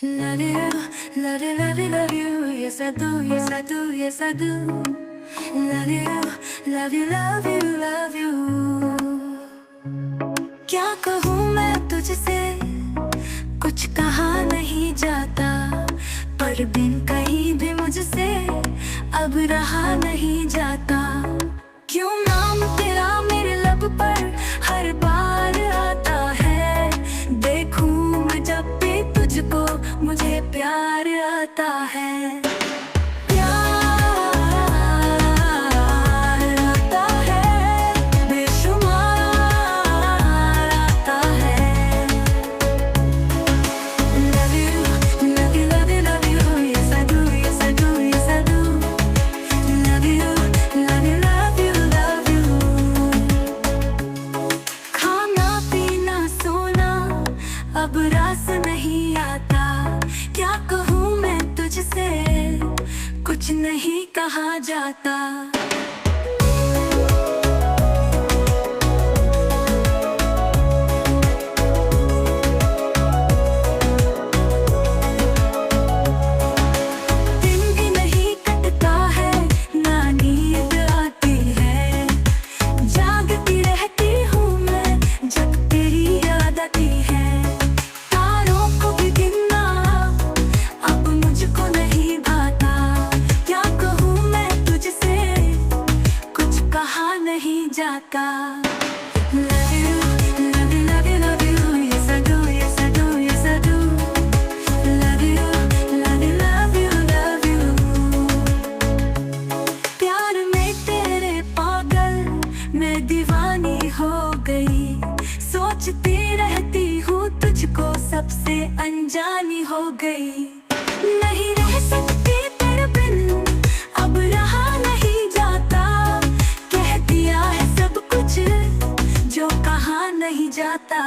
Love you, love you, love you, love you. Yes I do, yes I do, yes I do. Love you, love you, love you, love you. क्या कहूँ मैं तुझसे, कुछ कहा नहीं जाता, पर बिन कहीं भी मुझसे अब रहा नहीं जाता। क्यों नाम तेरा मेरे लब पर हर बार आता है, देखूं मैं जब भी तुझको मुझे प्यार आता है। अब रास नहीं आता, क्या कहूँ मैं तुझसे, कुछ नहीं कहा जाता। दिन भी नहीं कटता है, ना नींद आती है, जागती रहती हूँ मैं जब तेरी याद आती है। नहीं जाता। Love you, love you, love you, love you. Yes I do, yes I do, yes I do. Love you, love you, love you, love you. प्यार में तेरे पागल मैं दीवानी हो गई, सोचती रहती हूँ तुझको सबसे अनजानी हो गई। नहीं रह सकती तेरे बिन, अब रहा नहीं जाता, जो कहा नहीं जाता।